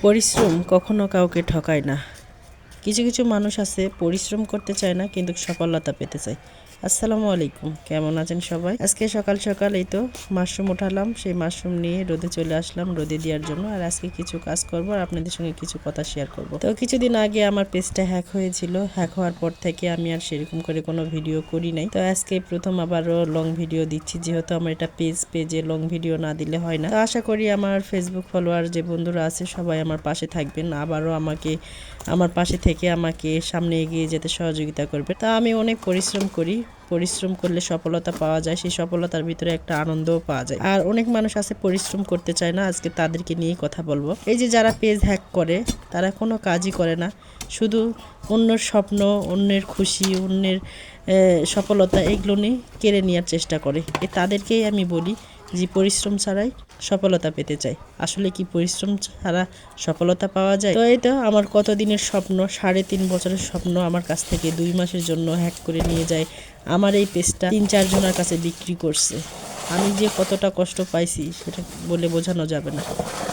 পরিশ্রম কখনো কাউকে ঠকায় না। কিছু কিছু মানুষ আছে পরিশ্রম করতে চায় না কিন্তু সফলতা পেতে চায়। আসসালামু আলাইকুম, কেমন আছেন সবাই? আজকে সকাল সকাল এই তো মাশরুম উঠালাম, সেই মাশরুম নিয়ে রোদে চলে আসলাম রোদে দেওয়ার জন্য। আর আজকে কিছু কাজ করব আর আপনাদের সঙ্গে কিছু কথা শেয়ার করব। তো কিছুদিন আগে আমার পেজটা হ্যাক হয়েছিল, হ্যাক হওয়ার পর থেকে আমি আর সেরকম করে কোনো ভিডিও করি নাই। তো আজকে প্রথম আবারও লং ভিডিও দিচ্ছি, যেহেতু আমার এটা পেজে লং ভিডিও না দিলে হয় না। তো আশা করি আমার ফেসবুক ফলোয়ার যে বন্ধুরা আছে সবাই আমার পাশে থাকবেন, আবারও আমার পাশে থেকে আমাকে সামনে এগিয়ে যেতে সহযোগিতা করবে। তা আমি অনেক পরিশ্রম করি, পরিশ্রম করলে সফলতা পাওয়া যায়, সেই সফলতার ভিতরে একটা আনন্দও পাওয়া যায়। আর অনেক মানুষ আছে পরিশ্রম করতে চায় না, আজকে তাদেরকে নিয়েই কথা বলবো। এই যে যারা পেজ হ্যাক করে তারা কোনো কাজই করে না, শুধু অন্যের স্বপ্ন, অন্যের খুশি, অন্যের সফলতা এগুলো নিয়ে কেড়ে নেওয়ার চেষ্টা করে। তাদেরকেই আমি বলি যে পরিশ্রম ছাড়াই সফলতা পেতে চাই। আসলে কি পরিশ্রম ছাড়া সফলতা পাওয়া যায়? তো এটা আমার কতদিনের স্বপ্ন, 3.5 বছরের স্বপ্ন আমার কাছ থেকে 2 মাসের জন্য হ্যাক করে নিয়ে যায়। আমার এই পেজটা 3-4 জনের কাছে বিক্রি করছে। আমি যে কতটা কষ্ট পাইছি সেটা বলে বোঝানো যাবে না।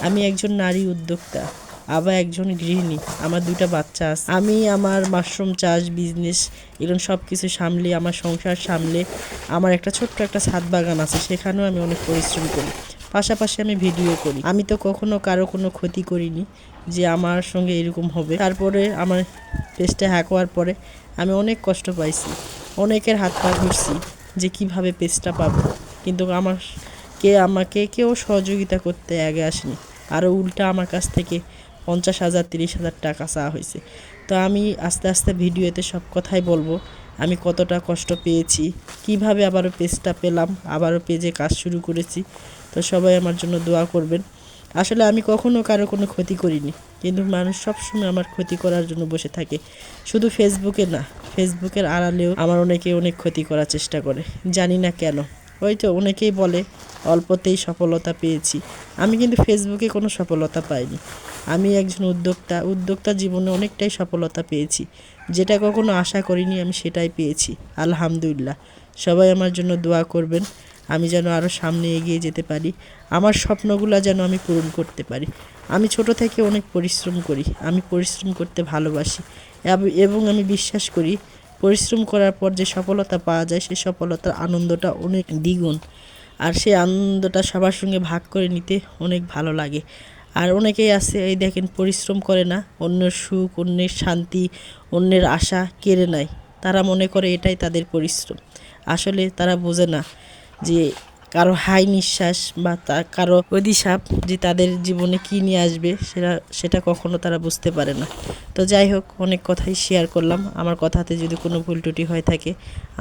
আমি একজন নারী উদ্যোক্তা, আবার একজন গৃহিণী, আমার 2টা বাচ্চা আছে। আমি আমার মাশরুম চাষ, বিজনেস এগুলো সব কিছু সামলে, আমার সংসার সামলে, আমার একটা ছোট্ট একটা ছাদ বাগান আছে, সেখানেও আমি অনেক পরিশ্রম করি। পাশাপাশি আমি ভিডিও করি। আমি তো কখনো কারো কোনো ক্ষতি করিনি যে আমার সঙ্গে এরকম হবে। তারপরে আমার পেজটা হ্যাক হওয়ার পরে আমি অনেক কষ্ট পাইছি, অনেকের হাত পা ঘুরছি যে কিভাবে পেজটা পাবো, কিন্তু আমাকে কেউ সহযোগিতা করতে আগে আসেনি। আরও উল্টা আমার কাছ থেকে 50,000 30,000 টাকা চাওয়া হয়েছে। তো আমি আস্তে আস্তে ভিডিওতে সব কথাই বলবো, আমি কতটা কষ্ট পেয়েছি, কিভাবে আবারও পেজটা পেলাম, আবারও পেজে কাজ শুরু করেছি। তো সবাই আমার জন্য দোয়া করবেন। আসলে আমি কখনো কারো কোনো ক্ষতি করিনি, কিন্তু মানুষ সবসময় আমার ক্ষতি করার জন্য বসে থাকে। শুধু ফেসবুকে না, ফেসবুকের আড়ালেও আমার অনেক ক্ষতি করার চেষ্টা করে, জানি না কেন। ওই তো অনেকেই বলে অল্পতেই সফলতা পেয়েছি, আমি কিন্তু ফেসবুকে কোনো সফলতা পাইনি। আমি একজন উদ্যোক্তা জীবনে অনেকটাই সফলতা পেয়েছি, যেটা কখনো আশা করিনি আমি সেটাই পেয়েছি, আলহামদুলিল্লাহ। সবাই আমার জন্য দোয়া করবেন, আমি যেন আরও সামনে এগিয়ে যেতে পারি, আমার স্বপ্নগুলো যেন আমি পূরণ করতে পারি। আমি ছোট থেকে অনেক পরিশ্রম করি, আমি পরিশ্রম করতে ভালোবাসি এবং আমি বিশ্বাস করি পরিশ্রম করার পর যে সফলতা পাওয়া যায় সেই সফলতার আনন্দটা অনেক দ্বিগুণ। আর সেই আনন্দটা সবার সঙ্গে ভাগ করে নিতে অনেক ভালো লাগে। আর অনেকেই আছে এই দেখেন পরিশ্রম করে না, অন্যের সুখ, অন্যের শান্তি, অন্যের আশা কেড়ে নেয়। তারা মনে করে এটাই তাদের পরিশ্রম। আসলে তারা বোঝে না যে কারো হাই নিঃশ্বাস বা কারো অভিশাপ যে তাদের জীবনে কী নিয়ে আসবে সেটা কখনো তারা বুঝতে পারে না। তো যাই হোক, অনেক কথাই শেয়ার করলাম। আমার কথাতে যদি কোনো ভুল ত্রুটি হয়ে থাকে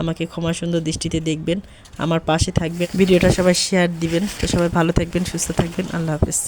আমাকে ক্ষমা সুন্দর দৃষ্টিতে দেখবেন, আমার পাশে থাকবেন, ভিডিওটা সবাই শেয়ার দিবেন। তো সবাই ভালো থাকবেন, সুস্থ থাকবেন, আল্লাহ হাফেজ।